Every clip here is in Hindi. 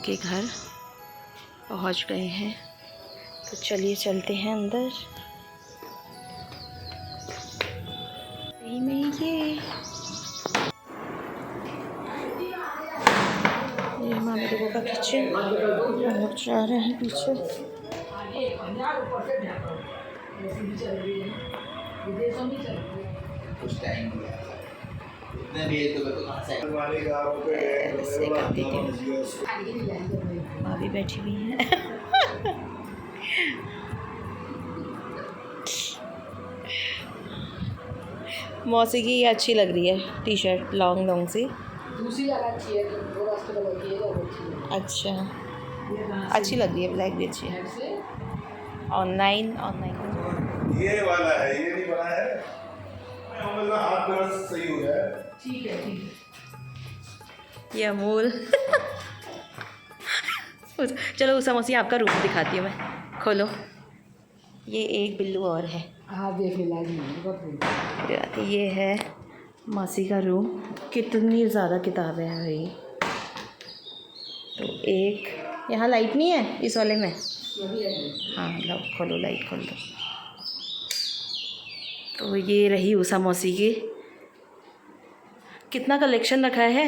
के घर पहुंच गए हैं, तो चलिए चलते हैं अंदर। यही में ये मामा लोगों का किचन, हम लोग जा रहे हैं पीछे। ऐसे कर देती हूँ, भाभी बैठी हुई है। मौसी की अच्छी लग रही है टी शर्ट, लॉन्ग सी। दूसरी अच्छी है, अच्छा, अच्छी लग रही है, ब्लैक भी अच्छी है। ऑनलाइन ये वाला है, ये नहीं बना है, हाथ में सही हो जाए। ठीक है। ये अमूल। चलो उषा मौसी आपका रूम दिखाती हूँ मैं, खोलो। ये एक बिल्लू और है। हाँ देखने लायक। ये है मौसी का रूम। कितनी ज़्यादा किताबें हैं भाई। तो एक यहाँ लाइट नहीं है इस वाले में। हाँ लो खोलो, लाइट खोल दो। तो ये रही उषा मौसी की। कितना कलेक्शन रखा है।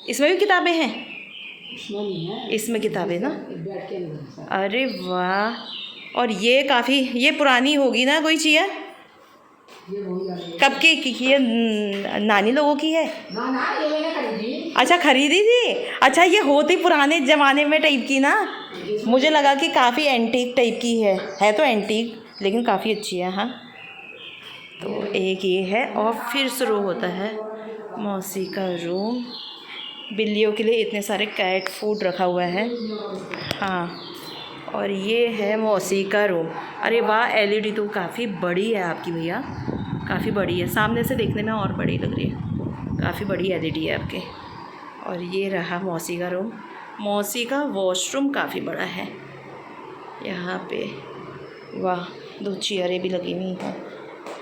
इसमें भी किताबें हैं। इसमें किताबें ना, अरे वाह। और ये काफ़ी, ये पुरानी होगी ना कोई चेयर। कब की ये नानी लोगों की है। ना ये मैंने खरीदी। अच्छा खरीदी थी। अच्छा ये होती पुराने ज़माने में टाइप की ना। मुझे लगा कि काफ़ी एंटीक टाइप की है तो एंटीक लेकिन काफ़ी अच्छी है। हाँ तो एक ये है और फिर शुरू होता है मौसी का रूम। बिल्लियों के लिए इतने सारे कैट फूड रखा हुआ है। हाँ और ये है मौसी का रूम। अरे वाह, एलईडी तो काफ़ी बड़ी है आपकी भैया, काफ़ी बड़ी है। सामने से देखने में और बड़ी लग रही है, काफ़ी बड़ी एलईडी है आपके। और ये रहा मौसी का रूम। मौसी का वॉशरूम काफ़ी बड़ा है यहाँ पे। वाह, 2 चेयरें भी लगी हुई हैं।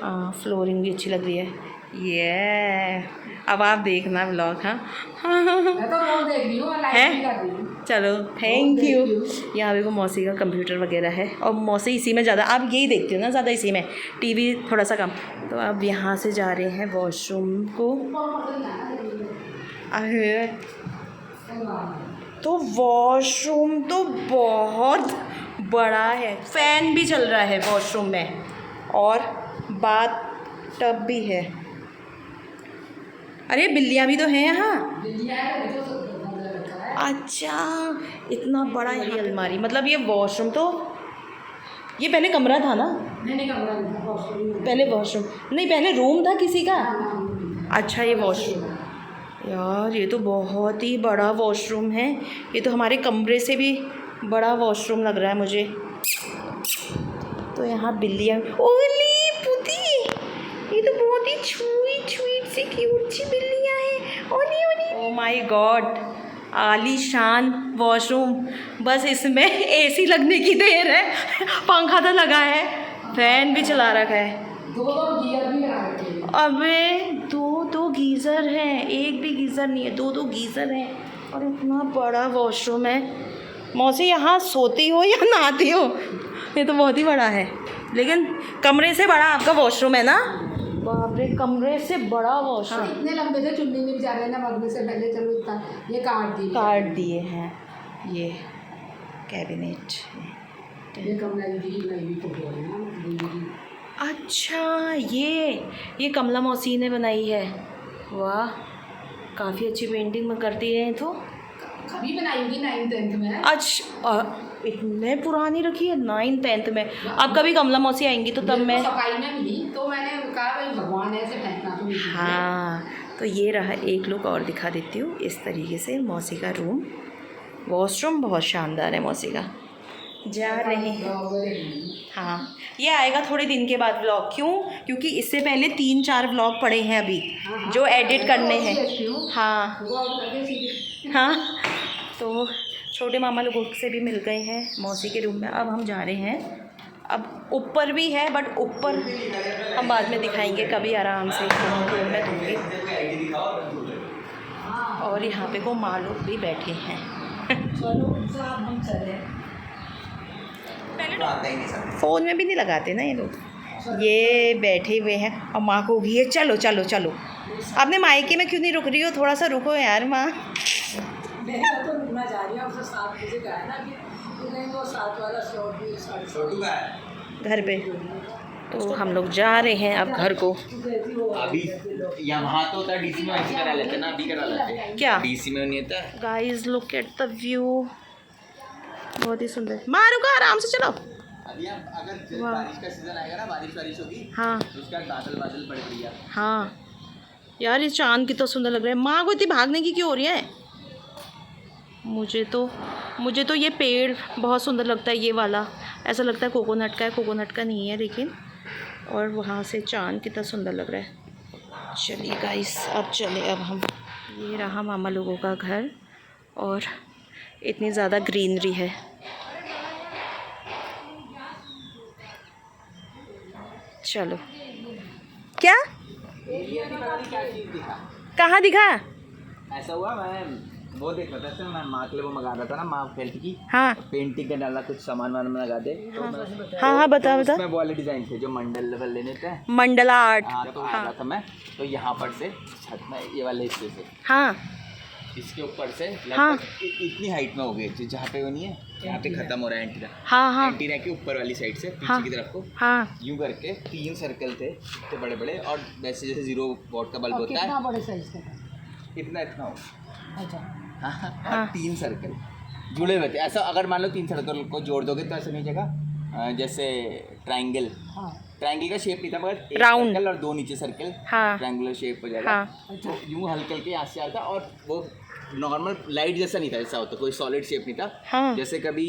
हाँ फ्लोरिंग भी अच्छी लग रही है। ये अब आप देखना व्लॉग। हाँ मैं तो रोज देख रही हूँ, लाइक भी कर रही हूँ। चलो थैंक यू। यहाँ देखो मौसी का कंप्यूटर वगैरह है और मौसी इसी में ज़्यादा, आप यही देखते हो ना ज़्यादा, इसी में टीवी थोड़ा सा कम। तो अब यहाँ से जा रहे हैं वॉशरूम को। अरे तो वॉशरूम तो बहुत बड़ा है, फ़ैन भी चल रहा है वॉशरूम में और बाथ टब भी है। अरे बिल्लियाँ भी तो हैं यहाँ। अच्छा इतना बड़ा है अलमारी, मतलब ये वॉशरूम तो, ये पहले कमरा था ना। नहीं कमरा नहीं, वॉशरूम। पहले वॉशरूम नहीं, पहले रूम था किसी का। अच्छा ये वॉशरूम। यार ये तो बहुत ही बड़ा वॉशरूम है। ये तो हमारे कमरे से भी बड़ा वॉशरूम लग रहा है मुझे। तो यहाँ बिल्लियाँ, ओली पुती, ये तो बहुत ही छुईट सी क्यूट सी बिल्लियाँ हैं। ओली ओली, ओह माय गॉड, आलीशान वॉशरूम। बस इसमें एसी लगने की देर है। पंखा तो लगा है, फैन भी चला रखा है। 2 गीजर भी लगा रखे हैं। अबे 2 गीज़र हैं, एक भी गीज़र नहीं है, 2 गीज़र हैं। और इतना बड़ा वॉशरूम है। मौसी यहाँ सोती हो या नहाती हो। ये तो बहुत ही बड़ा है, लेकिन कमरे से बड़ा आपका वॉशरूम है ना। बाप रे, कमरे से बड़ा वॉशरूम। हाँ, इतने लंबे थे चुन्नी ने बेचारे ना मरने से पहले। चलो इतना ये काट दिए हैं। ये कैबिनेट, ये कमरा नहीं तो बोल ना। अच्छा ये कमला मौसी ने बनाई है। वाह, काफ़ी अच्छी पेंटिंग में करती है तो। कभी बनाई होगी 9th-10th में। अच्छा इतने पुरानी रखी है 9th-10th में। अब कभी कमला मौसी आएंगी तो तब मैं, सफाई में मिली तो मैंने कहा भाई भगवान ऐसे फेंकना तो नहीं। हाँ तो ये रहा, एक लुक और दिखा देती हूँ। इस तरीके से मौसी का रूम, वॉशरूम बहुत शानदार है मौसी का। जा रहे हैं। हाँ ये आएगा थोड़े दिन के बाद व्लॉग। क्यों? क्योंकि इससे पहले 3-4 व्लॉग पड़े हैं अभी जो एडिट करने हैं। हाँ हाँ तो छोटे मामा लोगों से भी मिल गए हैं मौसी के रूम में। अब हम जा रहे हैं। अब ऊपर भी है बट ऊपर हम बाद में दिखाएंगे कभी आराम से, रूम में दूँगी। और यहाँ पे को माँ लोग भी बैठे हैं। फ़ोन में भी नहीं लगाते ना ये लोग। ये बैठे हुए हैं और माँ को होगी है चलो चलो चलो। आपने मायके में क्यों नहीं रुक रही हो? थोड़ा सा रुको यार माँ। मैं तो रुकना जा रही हूँ, अब 7 बजे का है ना अभी, तो नहीं वो 7 वाला शॉट भी 7:30 घर पे। तो हम लोग जा रहे हैं अब घर को। अभी यहाँ तो होता डीसी में ऐसे करा लेते ना, अभी करा लेते क्या डीसी में नहीं होता। Guys look at the view, बहुत ही सुंदर। माँ रुको, आराम से चलो। अभी आप अगर बारिश का सीजन आएगा ना, बारिश होगी हाँ तो उसके बाद बादल पड़ रही है। हाँ यार ये चांद कितना सुंदर लग रहा है। माँ को इतनी भागने की क्यों हो रही है? मुझे तो ये पेड़ बहुत सुंदर लगता है, ये वाला ऐसा लगता है कोकोनट का है, कोकोनट का नहीं है लेकिन। और वहाँ से चांद कितना सुंदर लग रहा है। चलिए गाइस अब चले अब हम। ये रहा मामा लोगों का घर और इतनी ज़्यादा ग्रीनरी है। चलो क्या कहाँ दिखा? ऐसा हुआ मैं वो देख रहा था, मैं माँ के लिए वो मंगा रहा था ना, माँ फेल्ट की हाँ पेंटिंग का डाला कुछ सामान वान लगा दे। हाँ बता बता। उसमें वो वाले डिजाइन थे जो मंडल वाले लेने थे, मंडला आर्ट। हाँ तो आ रहा था मैं, तो यहाँ पर से छत में ये वाले हिस्से से हाँ इसके ऊपर से हाँ। लगभग इतनी हाइट में हो गई जो जहाँ पे वो नहीं है, यहाँ पे खत्म हो रहा है एंटीना। हाँ हाँ एंटीना के ऊपर वाली साइड से पीछे हाँ की तरफ को हाँ यूं करके 3 सर्कल थे इतने बड़े बड़े, और वैसे जैसे 0 वॉट का बल्ब होता कितना है बड़े साइज का था? इतना हो। अच्छा हाँ हाँ। और 3 सर्कल जुड़े हुए थे। ऐसा अगर मान लो 3 सर्कल को जोड़ दोगे तो ऐसा नहीं जगह जैसे ट्रायंगल, हाँ ट्रायंगल का शेप नहीं था मगर एक Round। सर्कल और 2 नीचे सर्कल, हाँ। ट्रायंगुलर शेप हो जाएगा। हाँ। तो यूं हल्के हल्के यहाँ से आता, और वो नॉर्मल लाइट जैसा नहीं था, ऐसा होता कोई सॉलिड शेप नहीं था। हाँ। जैसे कभी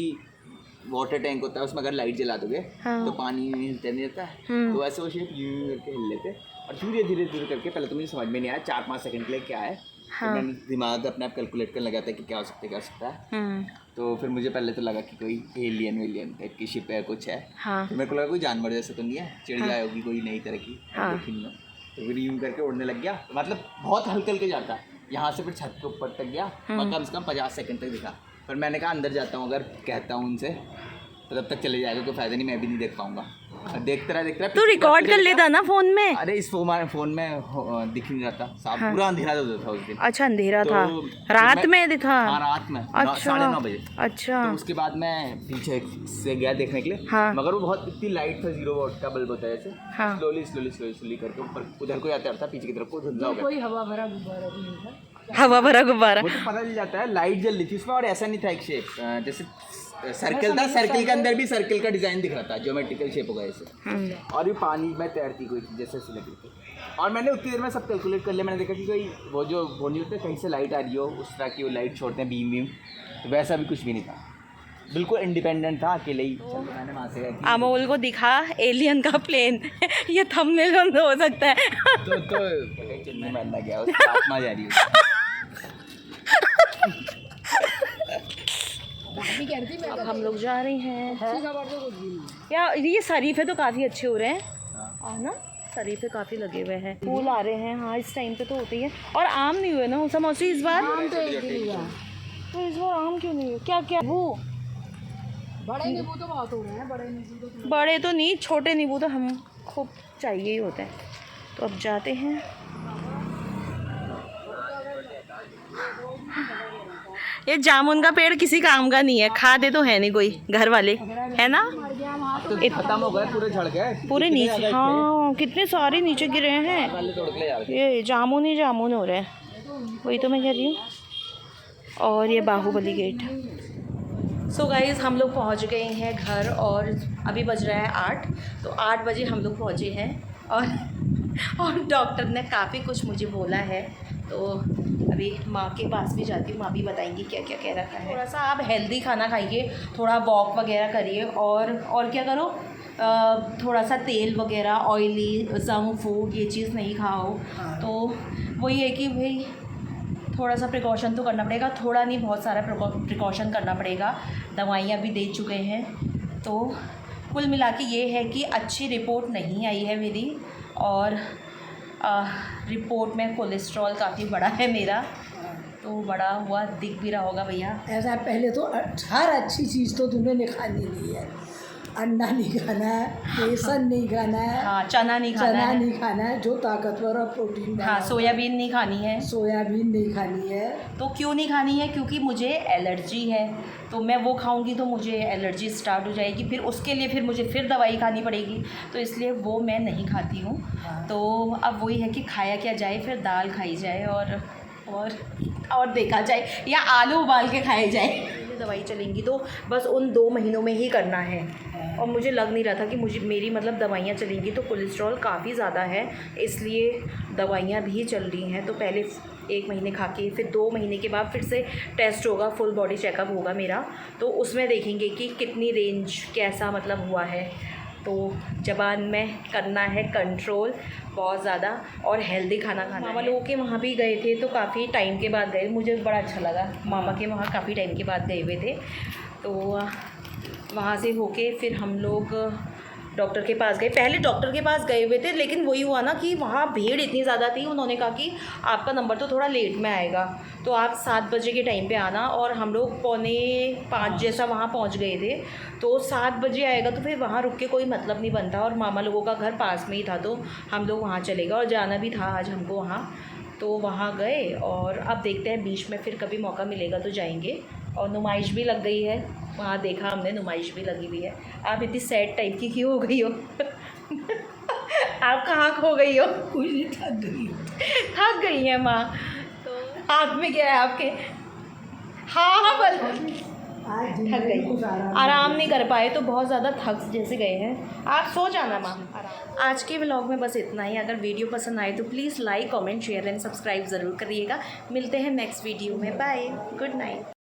वाटर टैंक होता है उसमें अगर लाइट जला दोगे हाँ। तो पानी हिलते नहीं रहता है, तो वैसे वो शेप यूं करके हिल लेते, और धीरे धीरे करके, पहले तो मुझे समझ में नहीं आया 4-5 सेकंड के लिए क्या है। हाँ। तो मैंने दिमाग अपने आप कैलकुलेट करने लगा था कि क्या हो सकता है। तो फिर मुझे पहले तो लगा कि कोई एलियन टाइप की शिप है, कुछ है। हाँ। तो मेरे को लगा कोई जानवर जैसा तो नहीं है, चिड़िया होगी कोई नई तरह की। हाँ। तो फिर यूं करके उड़ने लग गया, मतलब बहुत हल्के हल्के जाता है। यहाँ से फिर छत के ऊपर तक गया और कम से कम 50 सेकंड तक दिखा। पर मैंने कहा अंदर जाता हूँ, अगर कहता हूँ उनसे तो तब तक चले जाएगा, कोई फ़ायदा नहीं, मैं भी नहीं देख पाऊंगा। देखता रहा तो रिकॉर्ड कर लेता ना फ़ोन में। अरे इस फ़ोन में दिख नहीं रहा था साफ, हाँ। पूरा अंधेरा था उस दिन। अच्छा अंधेरा तो था, रात में दिखा? हाँ रात में, अच्छा 9:30 बजे। अच्छा तो उसके बाद मैं पीछे से गया देखने के लिए। हाँ। मगर वो बहुत इतनी लाइट था, 0 वॉट का बल्ब होता है जैसे। हाँ। स्लोली करके ऊपर उधर को जाता था, पीछे की तरफ को धुंधला हो गया। कोई हवा भरा गुब्बारा भी नहीं था। हवा भरा गुब्बारा। वो तो पता चल जाता है, लाइट जल रही थी उसमें, और ऐसा नहीं था एक शेप जैसे सर्कल था, सर्कल के अंदर भी सर्कल का डिजाइन दिख रहा था, ज्योमेट्रिकल शेप होगा ऐसे। और ये पानी में तैरती कोई जैसे ऐसी लग रही थी। और मैंने उतनी देर में सब कैलकुलेट कर लिया। मैंने देखा कि कोई वो नहीं होते कहीं से लाइट आ रही हो उस तरह की, वो लाइट छोड़ते हैं बीम, तो वैसा भी कुछ भी नहीं था, बिल्कुल इंडिपेंडेंट था, अकेले ही। मैंने वहाँ से अमोल को दिखा एलियन का प्लेन। ये थंबनेल बंद हो सकता है। तो चिन्ह मारना गया, उसकी आत्मा जा रही है। अब हम लोग जा रहे हैं खबर तो कुछ भी नहीं। यार। ये शरीफे तो काफ़ी अच्छे हो रहे हैं है ना, शरीफे काफ़ी लगे हुए हैं, फूल आ रहे हैं। हाँ इस टाइम पे तो होते ही है। और आम नहीं हुए ना उषा मौसी इस बार? आम तो एक दिन हुआ, तो इस बार आम क्यों नहीं हुए? क्या क्या वो बड़े नींबू तो बहुत हो रहे हैं, बड़े नींबू तो बड़े तो नहीं, छोटे नींबू तो हम खूब चाहिए ही होते हैं। तो अब जाते हैं। ये जामुन का पेड़ किसी काम का नहीं है, खाते तो है नहीं कोई घर वाले, है ना? तो खत्म हो गए, पूरे झड़ गए पूरे नीचे। हाँ कितने सारे नीचे गिरे हैं। पहले तोड़ के ले जा रहे ये जामुन ही जामुन हो रहे हैं, वही तो मैं कह रही हूँ। और ये बाहुबली गेट। सो गाइज़ हम लोग पहुँच गए हैं घर, और अभी बज रहा है 8। तो 8 बजे हम लोग पहुँचे हैं, और डॉक्टर ने काफ़ी कुछ मुझे बोला है। तो अभी माँ के पास भी जाती हूँ, माँ भी बताएंगी क्या क्या कह रखा है। थोड़ा सा आप हेल्दी खाना खाइए, थोड़ा वॉक वगैरह करिए, और क्या करो, थोड़ा सा तेल वगैरह, ऑयली जंक फूड ये चीज़ नहीं खाओ। तो वही है कि भाई थोड़ा सा प्रिकॉशन तो करना पड़ेगा, थोड़ा नहीं बहुत सारा प्रिकॉशन करना पड़ेगा। दवाइयाँ भी दे चुके हैं। तो कुल मिला के ये है कि अच्छी रिपोर्ट नहीं आई है मेरी, और रिपोर्ट में कोलेस्ट्रॉल काफ़ी बड़ा है मेरा, तो बड़ा हुआ दिख भी रहा होगा भैया। ऐसा है, पहले तो हर अच्छी चीज़ तो तूने खानी नहीं है। अंडा नहीं खाना है, बेसन नहीं खाना है, हाँ, चना नहीं खाना चना है, नहीं खाना है जो ताकतवर और प्रोटीन वाला हाँ, होता सोयाबीन नहीं खानी है। है। सोयाबीन नहीं खानी है। तो क्यों नहीं खानी है? क्योंकि मुझे एलर्जी है, तो मैं वो खाऊंगी तो मुझे एलर्जी स्टार्ट हो जाएगी, फिर उसके लिए फिर मुझे फिर दवाई खानी पड़ेगी, तो इसलिए वो मैं नहीं खाती हूँ। तो अब वही है कि खाया क्या जाए, फिर दाल खाई जाए और देखा जाए, या आलू उबाल के खाए जाए। दवाई चलेंगी तो बस उन 2 महीनों में ही करना है, और मुझे लग नहीं रहा था कि मेरी मतलब दवाइयाँ चलेंगी, तो कोलेस्ट्रॉल काफ़ी ज़्यादा है, इसलिए दवाइयाँ भी चल रही हैं। तो पहले 1 महीने खा के फिर 2 महीने के बाद फिर से टेस्ट होगा, फुल बॉडी चेकअप होगा मेरा, तो उसमें देखेंगे कि कितनी रेंज कैसा मतलब हुआ है। तो ज़बान में करना है कंट्रोल बहुत ज़्यादा, और हेल्दी खाना खाना। मामा लोगों के वहाँ भी गए थे, तो काफ़ी टाइम के बाद गए, मुझे बड़ा अच्छा लगा। मामा के वहाँ काफ़ी टाइम के बाद गए हुए थे, तो वहाँ से होके फिर हम लोग डॉक्टर के पास गए। पहले डॉक्टर के पास गए हुए थे, लेकिन वही हुआ ना कि वहाँ भीड़ इतनी ज़्यादा थी, उन्होंने कहा कि आपका नंबर तो थोड़ा लेट में आएगा, तो आप 7 बजे के टाइम पे आना, और हम लोग 4:45 जैसा वहाँ पहुँच गए थे, तो 7 बजे आएगा तो फिर वहाँ रुक के कोई मतलब नहीं बनता, और मामा लोगों का घर पास में ही था, तो हम लोग वहाँ चले गए, और जाना भी था आज हमको वहाँ, तो वहाँ गए। और अब देखते हैं बीच में फिर कभी मौका मिलेगा तो जाएंगे। और नुमाइश भी लग गई है, वहाँ देखा हमने, नुमाइश भी लगी हुई है। आप इतनी सैड टाइप की क्यों हो गई हो? आप कहाँ खो गई हो? कोई नहीं, थक गई हूँ। थक गई है माँ, तो हाथ में क्या है आपके? हाँ बल आज थक जिंदगी गई, कुछ आराम नहीं कर पाए, तो बहुत ज़्यादा थक जैसे गए हैं। आप सो जाना माँ, आराम। आज के व्लॉग में बस इतना ही। अगर वीडियो पसंद आए तो please like, comment, share and subscribe ज़रूर करिएगा। मिलते हैं नेक्स्ट वीडियो में। Bye, good night.